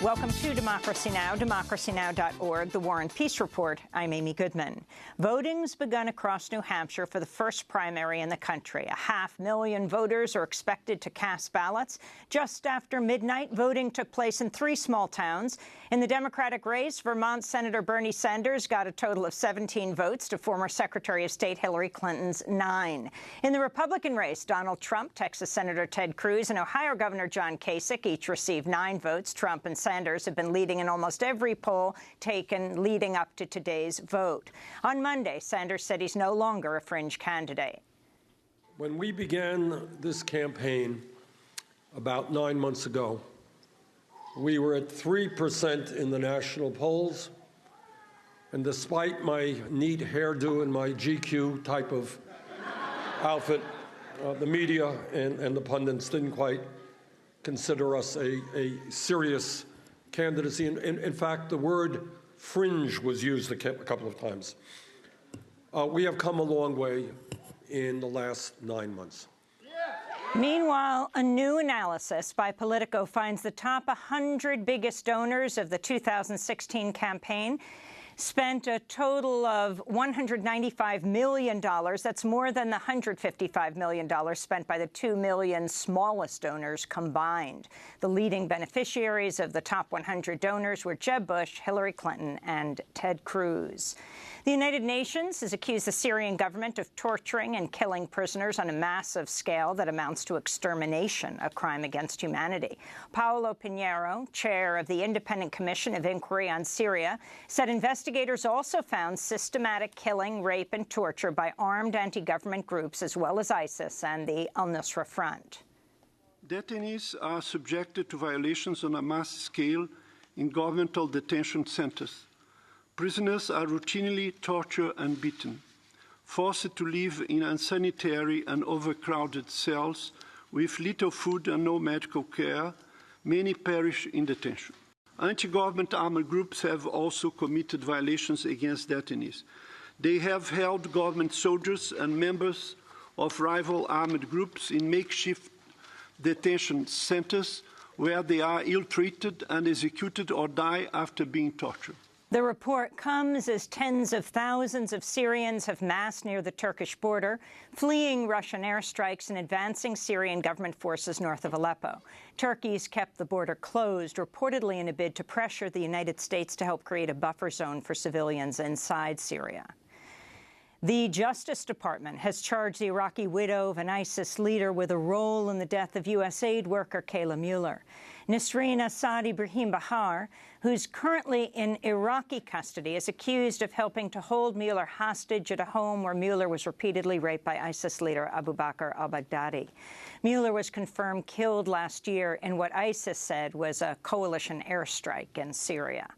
Welcome to Democracy Now!, democracynow.org, The War and Peace Report. I'm Amy Goodman. Voting's begun across New Hampshire for the first primary in the country. 500,000 voters are expected to cast ballots. Just after midnight, voting took place in 3 small towns. In the Democratic race, Vermont Senator Bernie Sanders got a total of 17 votes to former Secretary of State Hillary Clinton's 9. In the Republican race, Donald Trump, Texas Senator Ted Cruz, and Ohio Governor John Kasich each received 9 votes. Trump and Sanders have been leading in almost every poll taken leading up to today's vote. On Monday, Sanders said he's no longer a fringe candidate. When we began this campaign about 9 months ago, we were at 3% in the national polls, and despite my neat hairdo and my GQ type of outfit, the media and the pundits didn't quite consider us a serious candidacy. In fact, the word fringe was used a couple of times. We have come a long way in the last 9 months. Meanwhile, a new analysis by Politico finds the top 100 biggest donors of the 2016 campaign spent a total of $195 million. That's more than the $155 million spent by the 2 million smallest donors combined. The leading beneficiaries of the top 100 donors were Jeb Bush, Hillary Clinton, and Ted Cruz. The United Nations has accused the Syrian government of torturing and killing prisoners on a massive scale that amounts to extermination, a crime against humanity. Paolo Pinheiro, chair of the Independent Commission of Inquiry on Syria, said investigators also found systematic killing, rape, and torture by armed anti-government groups as well as ISIS and the al-Nusra Front. Detainees are subjected to violations on a mass scale in governmental detention centers. Prisoners are routinely tortured and beaten, forced to live in unsanitary and overcrowded cells with little food and no medical care. Many perish in detention. Anti-government armed groups have also committed violations against detainees. They have held government soldiers and members of rival armed groups in makeshift detention centers where they are ill-treated and executed or die after being tortured. The report comes as tens of thousands of Syrians have massed near the Turkish border, fleeing Russian airstrikes and advancing Syrian government forces north of Aleppo. Turkey's kept the border closed, reportedly in a bid to pressure the United States to help create a buffer zone for civilians inside Syria. The Justice Department has charged the Iraqi widow of an ISIS leader with a role in the death of U.S. aid worker Kayla Mueller. Nisreen Assad Ibrahim Bahar, who's currently in Iraqi custody, is accused of helping to hold Mueller hostage at a home where Mueller was repeatedly raped by ISIS leader Abu Bakr al-Baghdadi. Mueller was confirmed killed last year in what ISIS said was a coalition airstrike in Syria.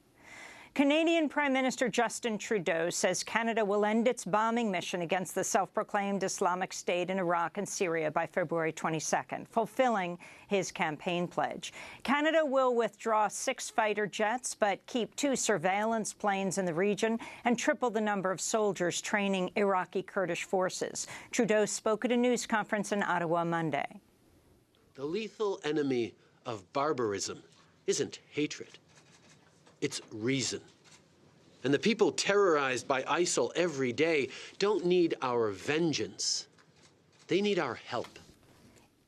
Canadian Prime Minister Justin Trudeau says Canada will end its bombing mission against the self-proclaimed Islamic State in Iraq and Syria by February 22nd, fulfilling his campaign pledge. Canada will withdraw 6 fighter jets, but keep 2 surveillance planes in the region and triple the number of soldiers training Iraqi Kurdish forces. Trudeau spoke at a news conference in Ottawa Monday. The lethal enemy of barbarism isn't hatred. It's reason. And the people terrorized by ISIL every day don't need our vengeance. They need our help.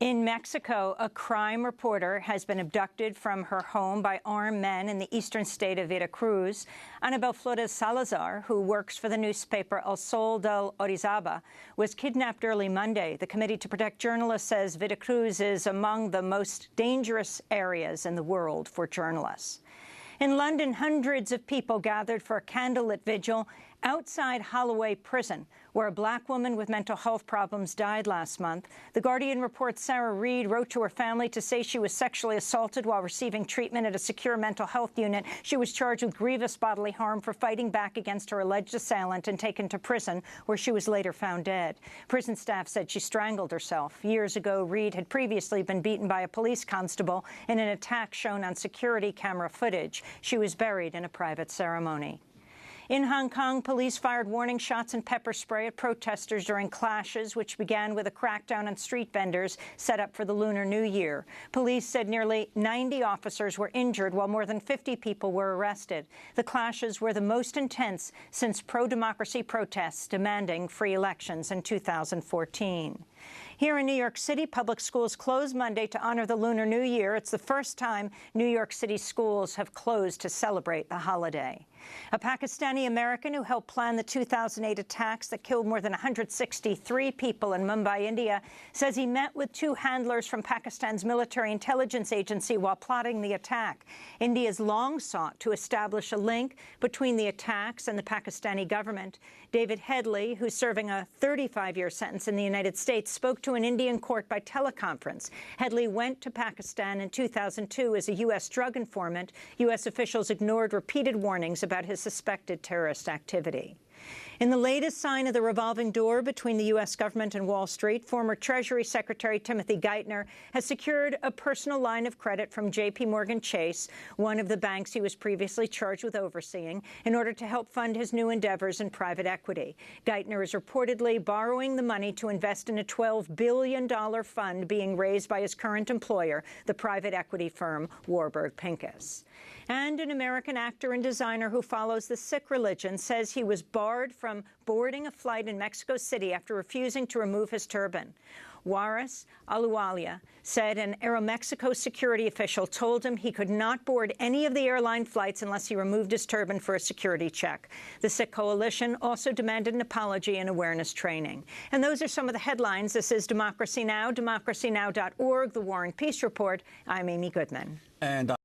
In Mexico, a crime reporter has been abducted from her home by armed men in the eastern state of Veracruz. Anabel Flores Salazar, who works for the newspaper El Sol del Orizaba, was kidnapped early Monday. The Committee to Protect Journalists says Veracruz is among the most dangerous areas in the world for journalists. In London, hundreds of people gathered for a candlelit vigil outside Holloway Prison, where a black woman with mental health problems died last month. The Guardian reports Sarah Reid wrote to her family to say she was sexually assaulted while receiving treatment at a secure mental health unit. She was charged with grievous bodily harm for fighting back against her alleged assailant and taken to prison, where she was later found dead. Prison staff said she strangled herself. Years ago, Reid had previously been beaten by a police constable in an attack shown on security camera footage. She was buried in a private ceremony. In Hong Kong, police fired warning shots and pepper spray at protesters during clashes, which began with a crackdown on street vendors set up for the Lunar New Year. Police said nearly 90 officers were injured, while more than 50 people were arrested. The clashes were the most intense since pro-democracy protests demanding free elections in 2014. Here in New York City, public schools closed Monday to honor the Lunar New Year. It's the first time New York City schools have closed to celebrate the holiday. A Pakistani American who helped plan the 2008 attacks that killed more than 163 people in Mumbai, India, says he met with two handlers from Pakistan's military intelligence agency while plotting the attack. India has long sought to establish a link between the attacks and the Pakistani government. David Headley, who's serving a 35-year sentence in the United States, spoke to an Indian court by teleconference. Headley went to Pakistan in 2002 as a U.S. drug informant. U.S. officials ignored repeated warnings about his suspected terrorist activity. In the latest sign of the revolving door between the U.S. government and Wall Street, former Treasury Secretary Timothy Geithner has secured a personal line of credit from JPMorgan Chase, one of the banks he was previously charged with overseeing, in order to help fund his new endeavors in private equity. Geithner is reportedly borrowing the money to invest in a $12 billion fund being raised by his current employer, the private equity firm Warburg Pincus. And an American actor and designer who follows the Sikh religion says he was barred from boarding a flight in Mexico City after refusing to remove his turban. Waris Aluwalia said an Aeromexico security official told him he could not board any of the airline flights unless he removed his turban for a security check. The Sikh coalition also demanded an apology and awareness training. And those are some of the headlines. This is Democracy Now!, democracynow.org, The War and Peace Report. I'm Amy Goodman. And